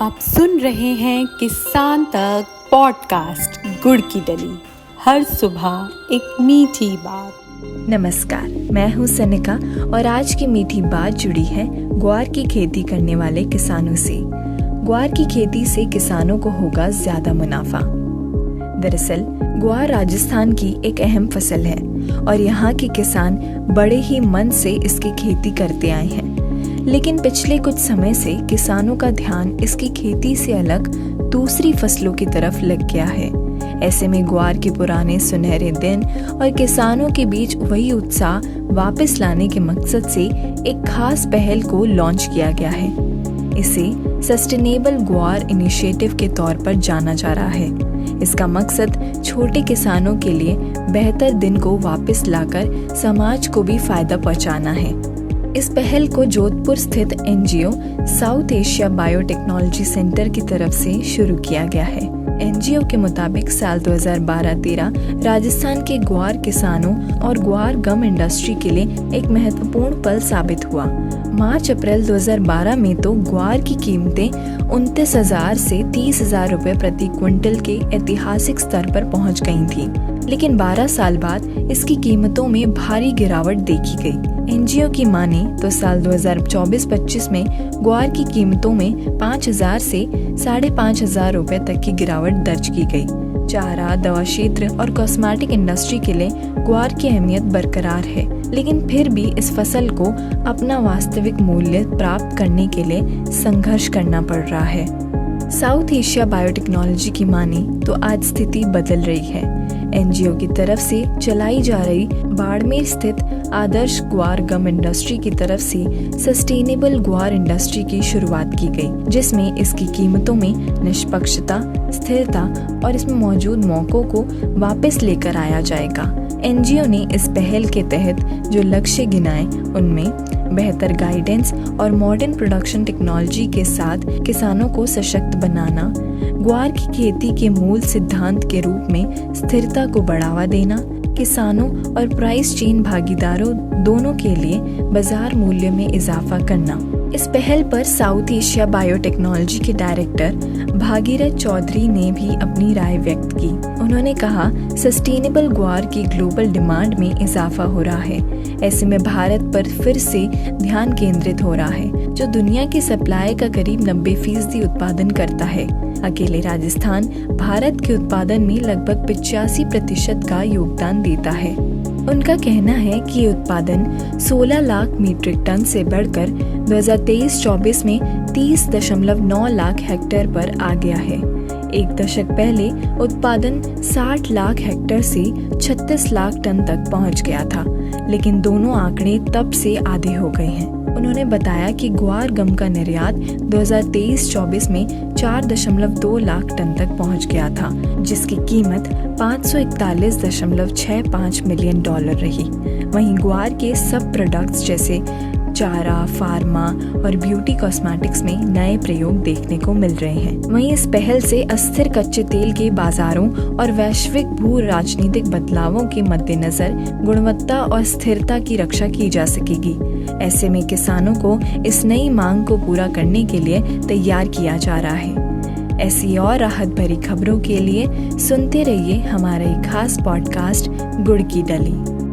आप सुन रहे हैं किसान तक पॉडकास्ट गुड़ की डली। हर सुबह एक मीठी बात। नमस्कार, मैं हूँ सनिका और आज की मीठी बात जुड़ी है ग्वार की खेती करने वाले किसानों से। ग्वार की खेती से किसानों को होगा ज्यादा मुनाफा। दरअसल ग्वार राजस्थान की एक अहम फसल है और यहाँ के किसान बड़े ही मन से इसकी खेती करते आए हैं। लेकिन पिछले कुछ समय से किसानों का ध्यान इसकी खेती से अलग दूसरी फसलों की तरफ लग गया है। ऐसे में ग्वार के पुराने सुनहरे दिन और किसानों के बीच वही उत्साह वापस लाने के मकसद से एक खास पहल को लॉन्च किया गया है। इसे सस्टेनेबल ग्वार इनिशिएटिव के तौर पर जाना जा रहा है। इसका मकसद छोटे किसानों के लिए बेहतर दिन को वापस लाकर समाज को भी फायदा पहुंचाना है। इस पहल को जोधपुर स्थित NGO south Asia biotechnology centre की तरफ से शुरू किया गया है। एनजीओ के मुताबिक साल 2012-13 राजस्थान के ग्वार किसानों और ग्वार गम इंडस्ट्री के लिए एक महत्वपूर्ण पल साबित हुआ। मार्च-अप्रैल 2012 में तो ग्वार की कीमतें 29,000 से 30,000 रुपए प्रति क्विंटल के ऐतिहासिक स्तर पर पहुंच गई थी। लेकिन 12 साल बाद इसकी कीमतों में भारी गिरावट देखी गई। एनजीओ की माने तो साल 2024-25 में ग्वार की कीमतों में 5,000 से 5,500 रुपए तक की गिरावट दर्ज की गई। चारा, दवा क्षेत्र और कॉस्मेटिक इंडस्ट्री के लिए ग्वार की अहमियत बरकरार है, लेकिन फिर भी इस फसल को अपना वास्तविक मूल्य प्राप्त करने के लिए संघर्ष करना पड़ रहा है। साउथ एशिया बायोटेक्नोलॉजी की माने तो आज स्थिति बदल रही है। एनजीओ की तरफ से चलाई जा रही बाड़मेर स्थित आदर्श ग्वार गम इंडस्ट्री की तरफ से सस्टेनेबल ग्वार इंडस्ट्री की शुरुआत की गई, जिसमें इसकी कीमतों में निष्पक्षता, स्थिरता और इसमें मौजूद मौकों को वापस लेकर आया जाएगा। एनजीओ ने इस पहल के तहत जो लक्ष्य गिनाए उनमें बेहतर गाइडेंस और मॉडर्न प्रोडक्शन टेक्नोलॉजी के साथ किसानों को सशक्त बनाना, ग्वार की खेती के मूल सिद्धांत के रूप में स्थिरता को बढ़ावा देना, किसानों और प्राइस चेन भागीदारों दोनों के लिए बाजार मूल्य में इजाफा करना। इस पहल पर साउथ एशिया बायोटेक्नोलॉजी के डायरेक्टर भागीरथ चौधरी ने भी अपनी राय व्यक्त की। उन्होंने कहा, सस्टेनेबल ग्वार की ग्लोबल डिमांड में इजाफा हो रहा है। ऐसे में भारत पर फिर से ध्यान केंद्रित हो रहा है, जो दुनिया की सप्लाई का करीब 90% उत्पादन करता है। अकेले राजस्थान भारत के उत्पादन में लगभग 85% का योगदान देता है। उनका कहना है कि ये उत्पादन 16 लाख मीट्रिक टन से बढ़कर 2023-24 में 30.9 लाख हेक्टेयर पर आ गया है। एक दशक पहले उत्पादन 60 लाख हेक्टेयर से 36 लाख टन तक पहुंच गया था, लेकिन दोनों आंकड़े तब से आधे हो गए हैं। उन्होंने बताया कि ग्वार गम का निर्यात 2023-24 में 4.2 लाख टन तक पहुंच गया था, जिसकी कीमत $541.65 मिलियन रही। वहीं ग्वार के सब प्रोडक्ट्स जैसे चारा, फार्मा और ब्यूटी कॉस्मेटिक्स में नए प्रयोग देखने को मिल रहे हैं। वहीं इस पहल से अस्थिर कच्चे तेल के बाजारों और वैश्विक भू राजनीतिक बदलावों के मद्देनजर गुणवत्ता और स्थिरता की रक्षा की जा सकेगी। ऐसे में किसानों को इस नई मांग को पूरा करने के लिए तैयार किया जा रहा है। ऐसी और राहत भरी खबरों के लिए सुनते रहिए हमारा एक खास पॉडकास्ट गुड़ की डली।